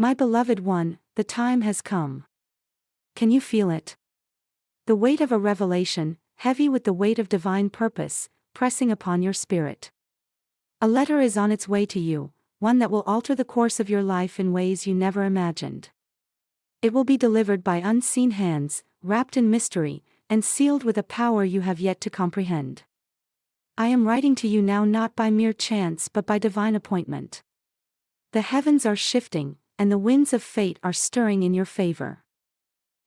My beloved one, the time has come. Can you feel it? The weight of a revelation, heavy with the weight of divine purpose, pressing upon your spirit. A letter is on its way to you, one that will alter the course of your life in ways you never imagined. It will be delivered by unseen hands, wrapped in mystery, and sealed with a power you have yet to comprehend. I am writing to you now not by mere chance but by divine appointment. The heavens are shifting, and the winds of fate are stirring in your favor.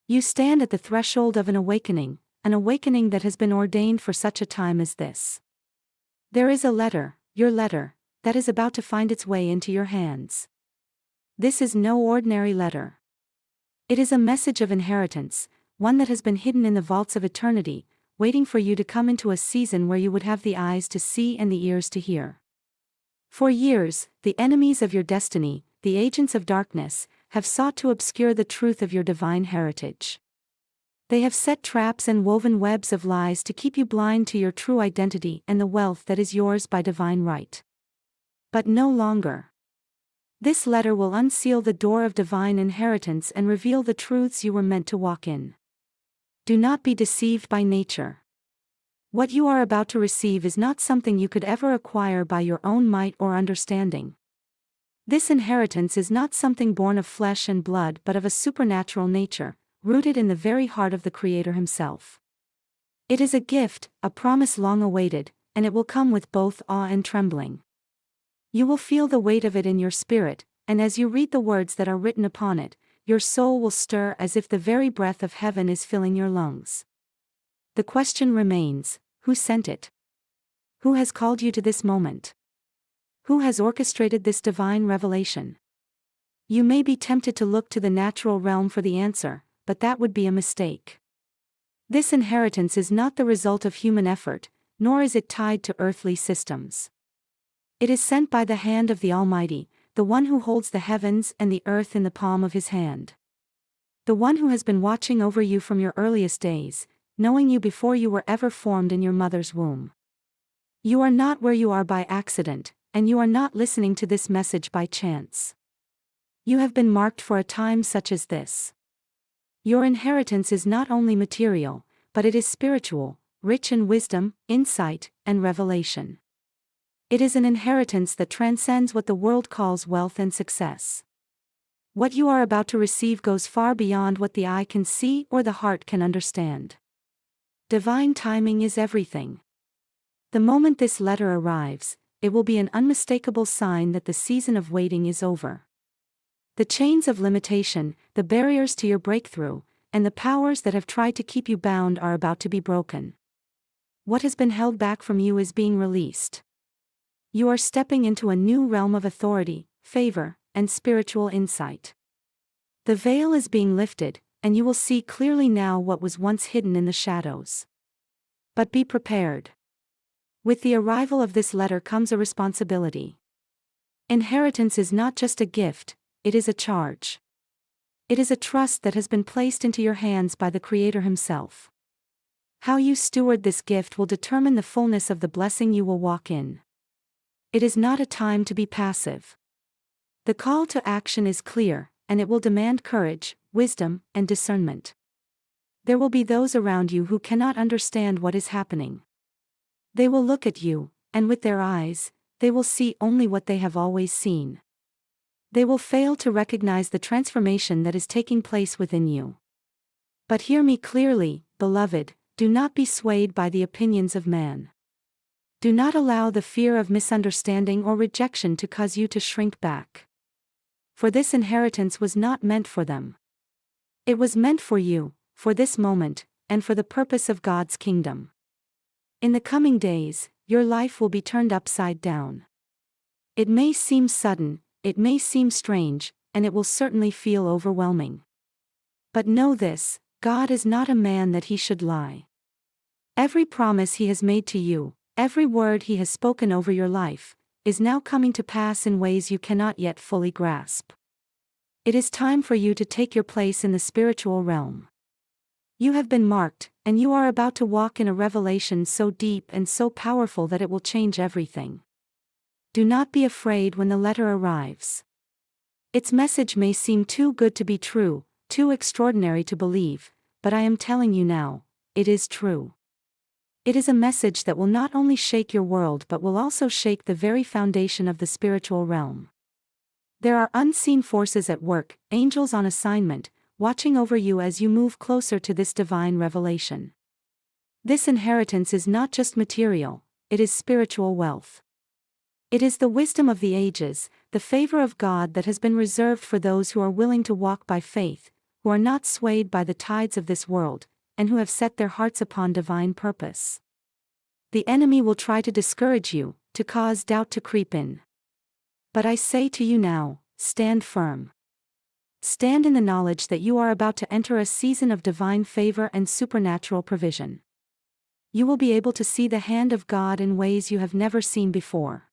You stand at the threshold of an awakening that has been ordained for such a time as this. There is a letter, your letter, that is about to find its way into your hands. This is no ordinary letter. It is a message of inheritance, one that has been hidden in the vaults of eternity, waiting for you to come into a season where you would have the eyes to see and the ears to hear. For years, the enemies of your destiny, the agents of darkness, have sought to obscure the truth of your divine heritage. They have set traps and woven webs of lies to keep you blind to your true identity and the wealth that is yours by divine right. But no longer. This letter will unseal the door of divine inheritance and reveal the truths you were meant to walk in. Do not be deceived by nature. What you are about to receive is not something you could ever acquire by your own might or understanding. This inheritance is not something born of flesh and blood but of a supernatural nature, rooted in the very heart of the Creator Himself. It is a gift, a promise long awaited, and it will come with both awe and trembling. You will feel the weight of it in your spirit, and as you read the words that are written upon it, your soul will stir as if the very breath of heaven is filling your lungs. The question remains, who sent it? Who has called you to this moment? Who has orchestrated this divine revelation? You may be tempted to look to the natural realm for the answer, but that would be a mistake. This inheritance is not the result of human effort, nor is it tied to earthly systems. It is sent by the hand of the Almighty, the one who holds the heavens and the earth in the palm of His hand. The one who has been watching over you from your earliest days, knowing you before you were ever formed in your mother's womb. You are not where you are by accident, and you are not listening to this message by chance. You have been marked for a time such as this. Your inheritance is not only material, but it is spiritual, rich in wisdom, insight, and revelation. It is an inheritance that transcends what the world calls wealth and success. What you are about to receive goes far beyond what the eye can see or the heart can understand. Divine timing is everything. The moment this letter arrives, it will be an unmistakable sign that the season of waiting is over. The chains of limitation, the barriers to your breakthrough, and the powers that have tried to keep you bound are about to be broken. What has been held back from you is being released. You are stepping into a new realm of authority, favor, and spiritual insight. The veil is being lifted, and you will see clearly now what was once hidden in the shadows. But be prepared. With the arrival of this letter comes a responsibility. Inheritance is not just a gift, it is a charge. It is a trust that has been placed into your hands by the Creator Himself. How you steward this gift will determine the fullness of the blessing you will walk in. It is not a time to be passive. The call to action is clear, and it will demand courage, wisdom, and discernment. There will be those around you who cannot understand what is happening. They will look at you, and with their eyes, they will see only what they have always seen. They will fail to recognize the transformation that is taking place within you. But hear me clearly, beloved, do not be swayed by the opinions of man. Do not allow the fear of misunderstanding or rejection to cause you to shrink back. For this inheritance was not meant for them. It was meant for you, for this moment, and for the purpose of God's kingdom. In the coming days, your life will be turned upside down. It may seem sudden, it may seem strange, and it will certainly feel overwhelming. But know this, God is not a man that He should lie. Every promise He has made to you, every word He has spoken over your life, is now coming to pass in ways you cannot yet fully grasp. It is time for you to take your place in the spiritual realm. You have been marked, and you are about to walk in a revelation so deep and so powerful that it will change everything. Do not be afraid when the letter arrives. Its message may seem too good to be true, too extraordinary to believe, but I am telling you now, it is true. It is a message that will not only shake your world but will also shake the very foundation of the spiritual realm. There are unseen forces at work, angels on assignment, watching over you as you move closer to this divine revelation. This inheritance is not just material, it is spiritual wealth. It is the wisdom of the ages, the favor of God that has been reserved for those who are willing to walk by faith, who are not swayed by the tides of this world, and who have set their hearts upon divine purpose. The enemy will try to discourage you, to cause doubt to creep in. But I say to you now, stand firm. Stand in the knowledge that you are about to enter a season of divine favor and supernatural provision. You will be able to see the hand of God in ways you have never seen before.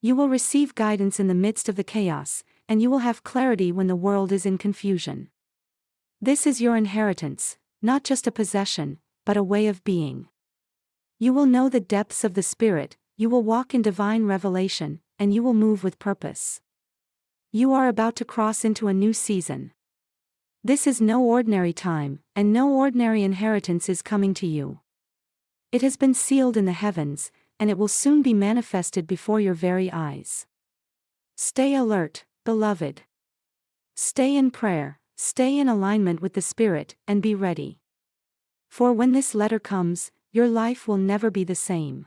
You will receive guidance in the midst of the chaos, and you will have clarity when the world is in confusion. This is your inheritance, not just a possession, but a way of being. You will know the depths of the Spirit, you will walk in divine revelation, and you will move with purpose. You are about to cross into a new season. This is no ordinary time, and no ordinary inheritance is coming to you. It has been sealed in the heavens, and it will soon be manifested before your very eyes. Stay alert, beloved. Stay in prayer, stay in alignment with the Spirit, and be ready. For when this letter comes, your life will never be the same.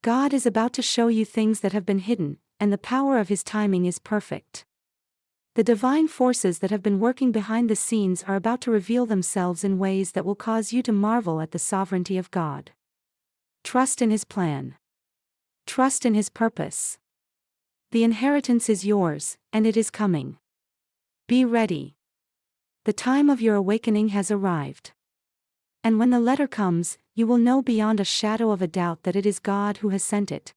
God is about to show you things that have been hidden, and the power of His timing is perfect. The divine forces that have been working behind the scenes are about to reveal themselves in ways that will cause you to marvel at the sovereignty of God. Trust in His plan. Trust in His purpose. The inheritance is yours, and it is coming. Be ready. The time of your awakening has arrived. And when the letter comes, you will know beyond a shadow of a doubt that it is God who has sent it.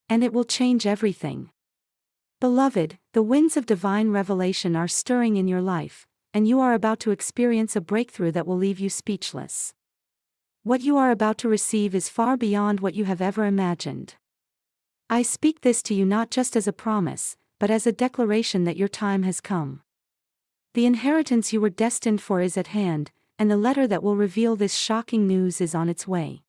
And it will change everything. Beloved, the winds of divine revelation are stirring in your life, and you are about to experience a breakthrough that will leave you speechless. What you are about to receive is far beyond what you have ever imagined. I speak this to you not just as a promise, but as a declaration that your time has come. The inheritance you were destined for is at hand, and the letter that will reveal this shocking news is on its way.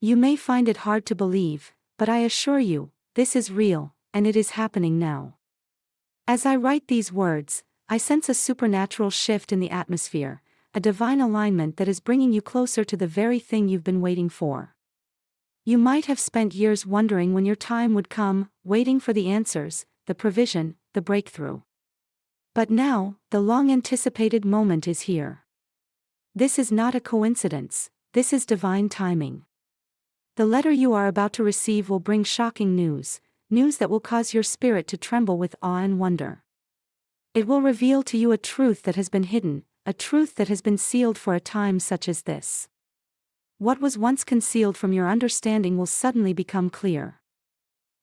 You may find it hard to believe, but I assure you, this is real, and it is happening now. As I write these words, I sense a supernatural shift in the atmosphere, a divine alignment that is bringing you closer to the very thing you've been waiting for. You might have spent years wondering when your time would come, waiting for the answers, the provision, the breakthrough. But now, the long-anticipated moment is here. This is not a coincidence, this is divine timing. The letter you are about to receive will bring shocking news, news that will cause your spirit to tremble with awe and wonder. It will reveal to you a truth that has been hidden, a truth that has been sealed for a time such as this. What was once concealed from your understanding will suddenly become clear.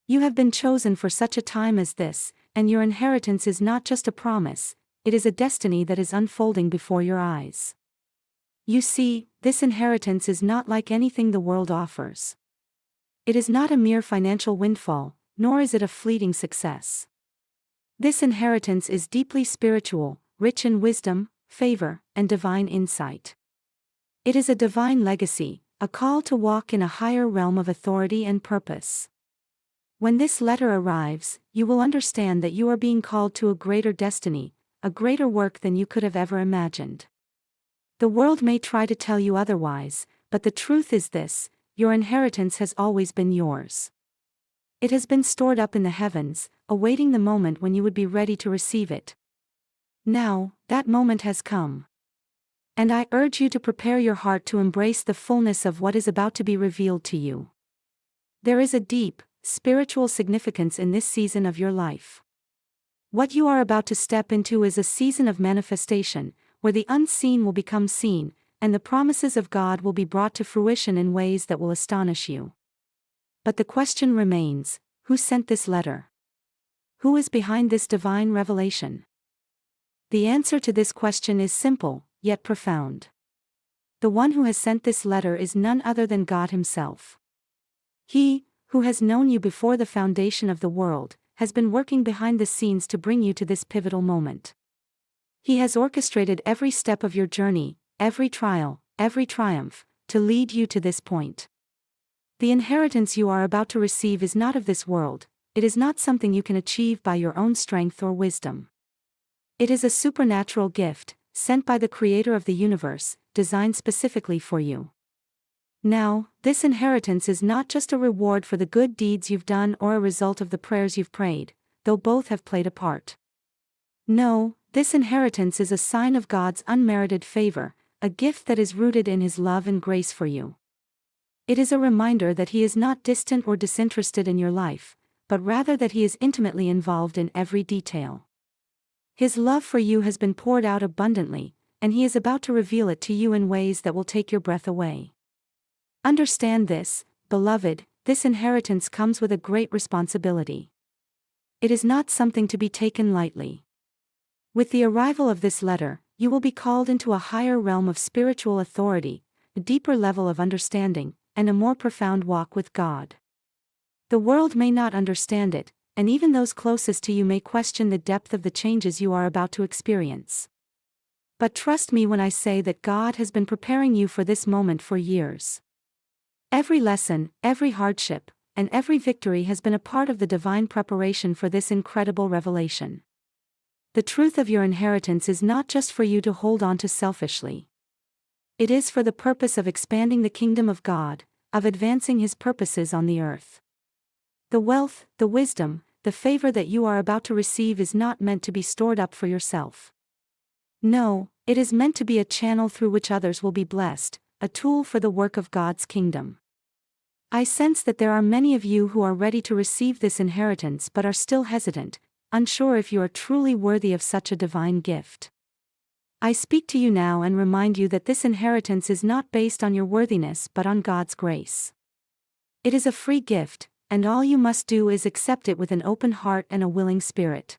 You have been chosen for such a time as this, and your inheritance is not just a promise, it is a destiny that is unfolding before your eyes. You see, this inheritance is not like anything the world offers. It is not a mere financial windfall, nor is it a fleeting success. This inheritance is deeply spiritual, rich in wisdom, favor, and divine insight. It is a divine legacy, a call to walk in a higher realm of authority and purpose. When this letter arrives, you will understand that you are being called to a greater destiny, a greater work than you could have ever imagined. The world may try to tell you otherwise, but the truth is this: your inheritance has always been yours. It has been stored up in the heavens, awaiting the moment when you would be ready to receive it. Now, that moment has come. And I urge you to prepare your heart to embrace the fullness of what is about to be revealed to you. There is a deep, spiritual significance in this season of your life. What you are about to step into is a season of manifestation, where the unseen will become seen, and the promises of God will be brought to fruition in ways that will astonish you. But the question remains: who sent this letter? Who is behind this divine revelation? The answer to this question is simple, yet profound. The one who has sent this letter is none other than God Himself. He, who has known you before the foundation of the world, has been working behind the scenes to bring you to this pivotal moment. He has orchestrated every step of your journey, every trial, every triumph, to lead you to this point. The inheritance you are about to receive is not of this world, it is not something you can achieve by your own strength or wisdom. It is a supernatural gift, sent by the Creator of the universe, designed specifically for you. Now, this inheritance is not just a reward for the good deeds you've done or a result of the prayers you've prayed, though both have played a part. No, this inheritance is a sign of God's unmerited favor, a gift that is rooted in His love and grace for you. It is a reminder that He is not distant or disinterested in your life, but rather that He is intimately involved in every detail. His love for you has been poured out abundantly, and He is about to reveal it to you in ways that will take your breath away. Understand this, beloved, this inheritance comes with a great responsibility. It is not something to be taken lightly. With the arrival of this letter, you will be called into a higher realm of spiritual authority, a deeper level of understanding, and a more profound walk with God. The world may not understand it, and even those closest to you may question the depth of the changes you are about to experience. But trust me when I say that God has been preparing you for this moment for years. Every lesson, every hardship, and every victory has been a part of the divine preparation for this incredible revelation. The truth of your inheritance is not just for you to hold on to selfishly. It is for the purpose of expanding the kingdom of God, of advancing His purposes on the earth. The wealth, the wisdom, the favor that you are about to receive is not meant to be stored up for yourself. No, it is meant to be a channel through which others will be blessed, a tool for the work of God's kingdom. I sense that there are many of you who are ready to receive this inheritance but are still hesitant, unsure if you are truly worthy of such a divine gift. I speak to you now and remind you that this inheritance is not based on your worthiness but on God's grace. It is a free gift, and all you must do is accept it with an open heart and a willing spirit.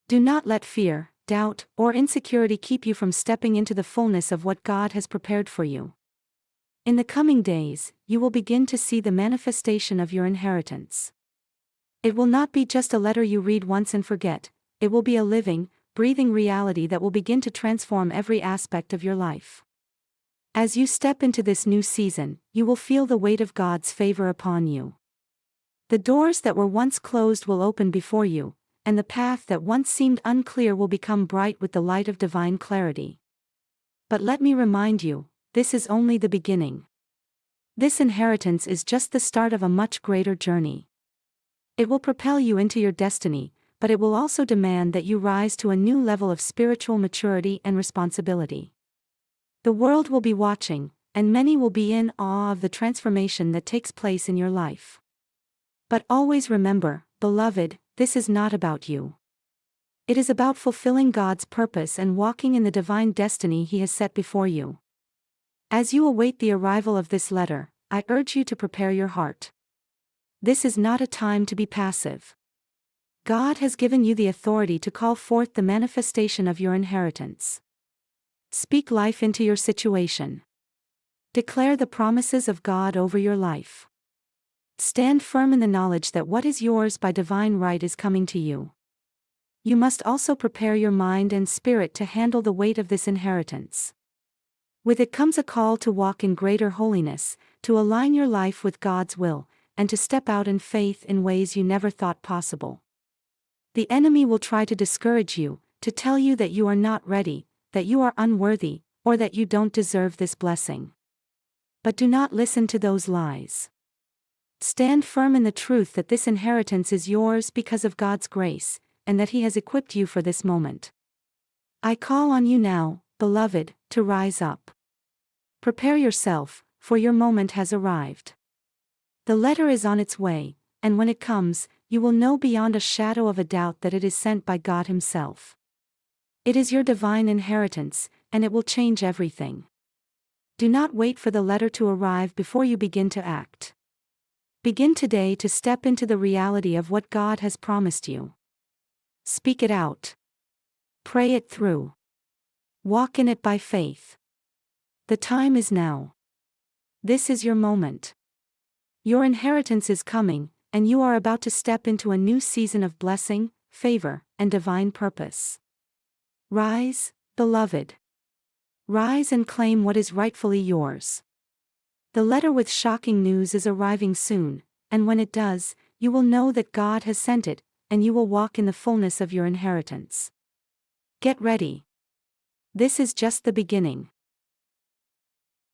Do not let fear, doubt, or insecurity keep you from stepping into the fullness of what God has prepared for you. In the coming days, you will begin to see the manifestation of your inheritance. It will not be just a letter you read once and forget, it will be a living, breathing reality that will begin to transform every aspect of your life. As you step into this new season, you will feel the weight of God's favor upon you. The doors that were once closed will open before you, and the path that once seemed unclear will become bright with the light of divine clarity. But let me remind you, this is only the beginning. This inheritance is just the start of a much greater journey. It will propel you into your destiny, but it will also demand that you rise to a new level of spiritual maturity and responsibility. The world will be watching, and many will be in awe of the transformation that takes place in your life. But always remember, beloved, this is not about you. It is about fulfilling God's purpose and walking in the divine destiny He has set before you. As you await the arrival of this letter, I urge you to prepare your heart. This is not a time to be passive. God has given you the authority to call forth the manifestation of your inheritance. Speak life into your situation. Declare the promises of God over your life. Stand firm in the knowledge that what is yours by divine right is coming to you. You must also prepare your mind and spirit to handle the weight of this inheritance. With it comes a call to walk in greater holiness, to align your life with God's will, and to step out in faith in ways you never thought possible. The enemy will try to discourage you, to tell you that you are not ready, that you are unworthy, or that you don't deserve this blessing. But do not listen to those lies. Stand firm in the truth that this inheritance is yours because of God's grace, and that He has equipped you for this moment. I call on you now, beloved, to rise up. Prepare yourself, for your moment has arrived. The letter is on its way, and when it comes, you will know beyond a shadow of a doubt that it is sent by God Himself. It is your divine inheritance, and it will change everything. Do not wait for the letter to arrive before you begin to act. Begin today to step into the reality of what God has promised you. Speak it out. Pray it through. Walk in it by faith. The time is now. This is your moment. Your inheritance is coming, and you are about to step into a new season of blessing, favor, and divine purpose. Rise, beloved. Rise and claim what is rightfully yours. The letter with shocking news is arriving soon, and when it does, you will know that God has sent it, and you will walk in the fullness of your inheritance. Get ready. This is just the beginning.